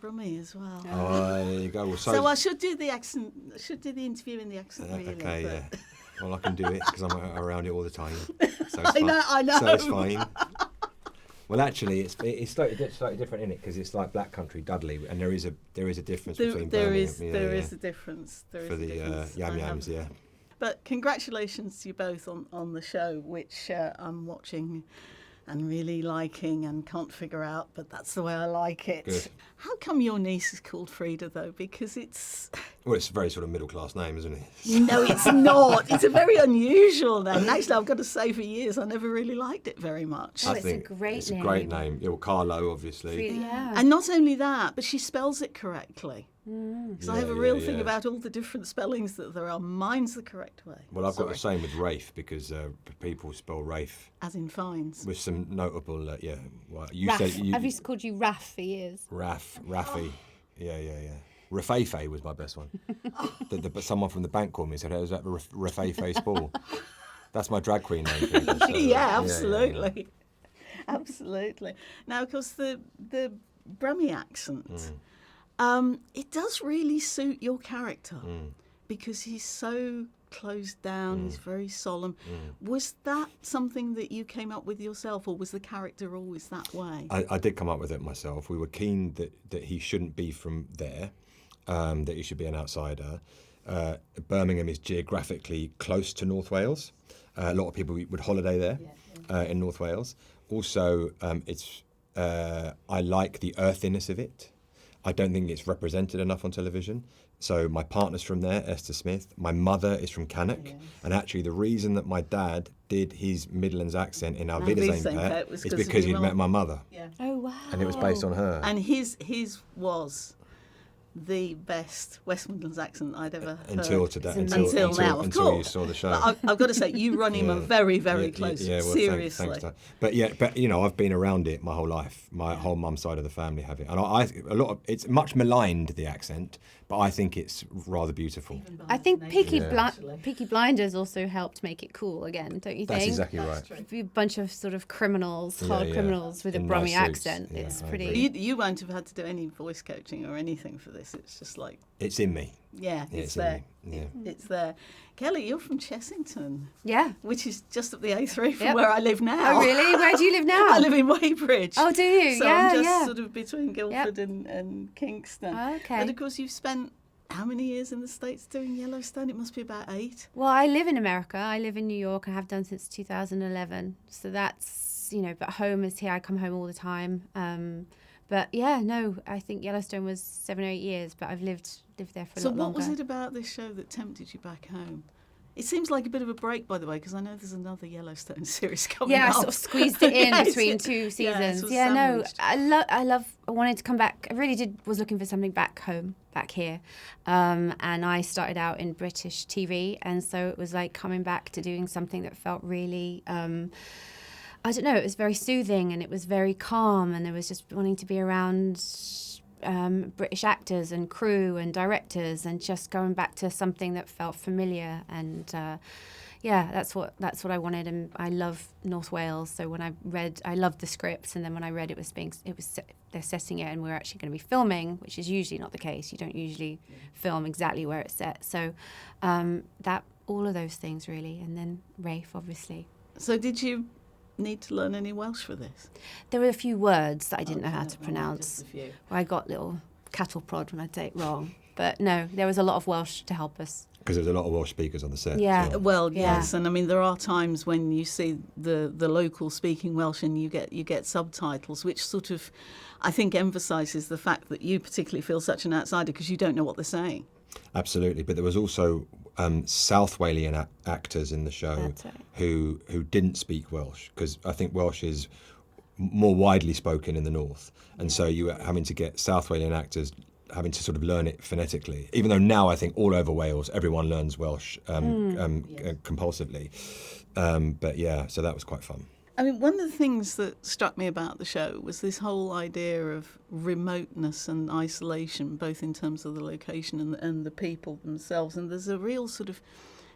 Brummie as well. Oh, there you go. Well, so I should do the accent. I should do the interview in the accent, really. Okay, yeah. Well, I can do it because I'm around it all the time. So I know. So it's fine. Well, actually, it's slightly different in it because it's like Black Country, Dudley, and there is a difference between there Birmingham. There is a difference. For the yam yams, yeah. But congratulations to you both on the show, which I'm watching and really liking and can't figure out, but that's the way I like it. Good. How come your niece is called Freda, though? Because it's... Well, it's a very sort of middle-class name, isn't it? No, it's not. It's a very unusual name. Actually, I've got to say, for years, I never really liked it very much. I think it's a great name. Yeah, well, Carlo, obviously. Yeah. And not only that, but she spells it correctly. Because I have a real thing about all the different spellings that there are. Mine's the correct way. Well, I've got the same with Rafe because people spell Rafe. As in fines. With some notable, Well, I've used to call you Raff for years. Raffy. Yeah. Rafefe was my best one. But someone from the bank called me and said, "Hey, is that Rafe Spall?" That's my drag queen name. People, so, yeah, absolutely. Yeah. Absolutely. Now, of course, the Brummie accent, it does really suit your character because he's so closed down, he's very solemn. Was that something that you came up with yourself, or was the character always that way? I did come up with it myself. We were keen that he shouldn't be from there, that he should be an outsider. Birmingham is geographically close to North Wales. A lot of people would holiday there in North Wales. Also, I like the earthiness of it. I don't think it's represented enough on television. So my partner's from there, Esther Smith. My mother is from Cannock. And actually the reason that my dad did his Midlands accent in Our Wiedersehen Pet is because he'd met my mother. Yeah. Oh, wow. And it was based on her. And his was the best West Midlands accent I'd ever heard. Until today. Until now, of until course. you saw the show. I've got to say, you run him very, very close. Well, seriously. Thanks but I've been around it my whole life. My whole mum's side of the family have it, and it's much maligned, the accent, but I think it's rather beautiful. I think Peaky Blinders also helped make it cool again, don't you think? That's exactly right. A bunch of sort of criminals, hard criminals with a Brummie accent. Yeah, it's pretty. You won't have had to do any voice coaching or anything for this. It's just like... It's in me. Yeah, it's there. It's there. Kelly, you're from Chessington. Yeah. Which is just up the A3 from where I live now. Oh, really? Where do you live now? I live in Weybridge. Oh, do you? So I'm just sort of between Guildford and Kingston. Oh, okay. And of course, you've spent how many years in the States doing Yellowstone? It must be about 8. Well, I live in America. I live in New York. I have done since 2011. So that's, but home is here. I come home all the time. But I think Yellowstone was 7 or 8 years, but I've lived there for a lot longer. So what was it about this show that tempted you back home? It seems like a bit of a break, by the way, because I know there's another Yellowstone series coming up. Yeah, I sort of squeezed it in between 2 seasons. I wanted to come back. I really was looking for something back home, back here. And I started out in British TV, and so it was like coming back to doing something that felt really... I don't know, it was very soothing and it was very calm, and there was just wanting to be around British actors and crew and directors and just going back to something that felt familiar. And that's what I wanted. And I love North Wales, so when I loved the scripts, and then when I read they're setting it and we're actually going to be filming, which is usually not the case. You don't usually film exactly where it's set. So that all of those things really, and then Rafe, obviously. So did you need to learn any Welsh for this? There were a few words that I didn't know how to pronounce. I got little cattle prod when I'd say it wrong. But no, there was a lot of Welsh to help us. Because there's a lot of Welsh speakers on the set. Yeah. So. Well, yes, and I mean there are times when you see the local speaking Welsh and you get subtitles, which sort of, I think, emphasises the fact that you particularly feel such an outsider because you don't know what they're saying. Absolutely, but there was also South Walian actors in the show who didn't speak Welsh, because I think Welsh is more widely spoken in the north, and so you were having to get South Walian actors having to sort of learn it phonetically, even though now I think all over Wales everyone learns Welsh compulsively. But yeah, so that was quite fun. I mean, one of the things that struck me about the show was this whole idea of remoteness and isolation, both in terms of the location and the people themselves. And there's a real sort of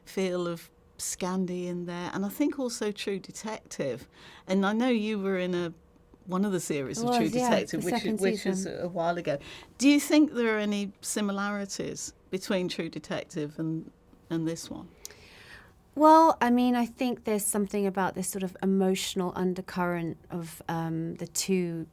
feel of Scandi in there, and I think also True Detective. And I know you were in a one of the series of Was, True yeah, Detective, the second which was season. a while ago. Do you think there are any similarities between True Detective and this one? Well, I mean, I think there's something about this sort of emotional undercurrent of the two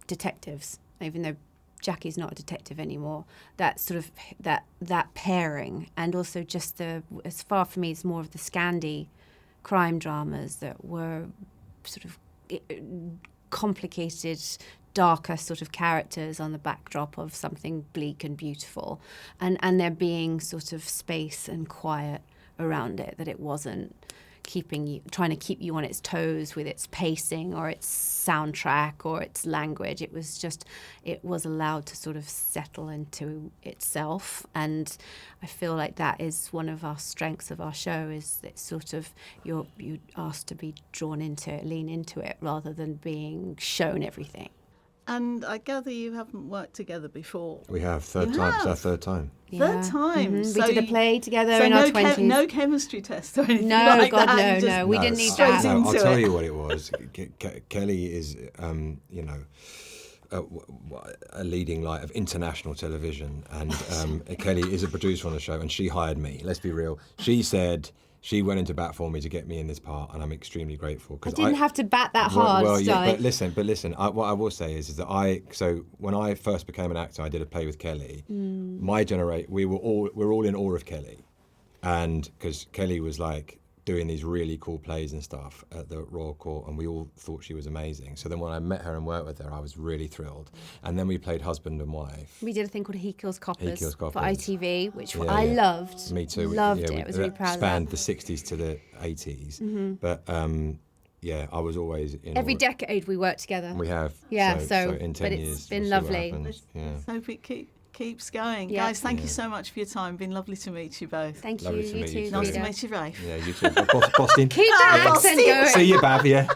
detectives, even though Jackie's not a detective anymore. That sort of that pairing, and also just as far for me, it's more of the Scandi crime dramas that were sort of complicated, darker sort of characters on the backdrop of something bleak and beautiful, and there being sort of space and quiet around it, that it wasn't trying to keep you on its toes with its pacing or its soundtrack or its language. It was allowed to sort of settle into itself, and I feel like that is one of our strengths of our show, is that sort of you're asked to be drawn into it, lean into it, rather than being shown everything. And I gather you haven't worked together before. We have. Third time. It's our third time. Third time. Mm-hmm. So we did a play together so in our 20s. No chemistry test or anything No, like God, that. no. We didn't need straight that. into I'll tell it. you what it was. Kelly is, a leading light of international television, and Kelly is a producer on the show, and she hired me. Let's be real. She said she went into bat for me to get me in this part, and I'm extremely grateful. I didn't have to bat that hard, yeah, but listen. What I will say is that so when I first became an actor, I did a play with Kelly. My generation, we're all in awe of Kelly, and because Kelly was like doing these really cool plays and stuff at the Royal Court, and we all thought she was amazing. So then when I met her and worked with her, I was really thrilled. And then we played husband and wife. We did a thing called He Kills Coppers for Coppers. ITV, which I loved. Me too. Loved it. I was really proud of that. Spanned the 60s to the 80s. But I was always in Every awe. decade we worked together. We have. Yeah, so in 10 but years, it's been we'll see what lovely. happens. Yeah. Let's hope it keeps going. Yeah. Guys, thank you so much for your time. Been lovely to meet you both. Thank Lovely you. to You meet too. you Nice too. to meet you, Rafe. Yeah, you too. Boston. Keep that accent going. See you, Bav, yeah.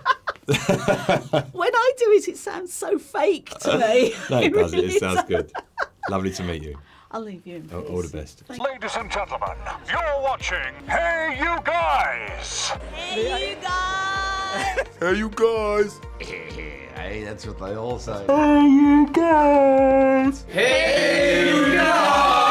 When I do it, it sounds so fake to me. No, it doesn't. really It sounds does. good. Lovely to meet you. I'll leave you in peace. All the best. Ladies and gentlemen, you're watching Hey You Guys! Hey, you guys! Hey, you guys. Hey, that's what they all say. Hey, you guys. Hey, you guys!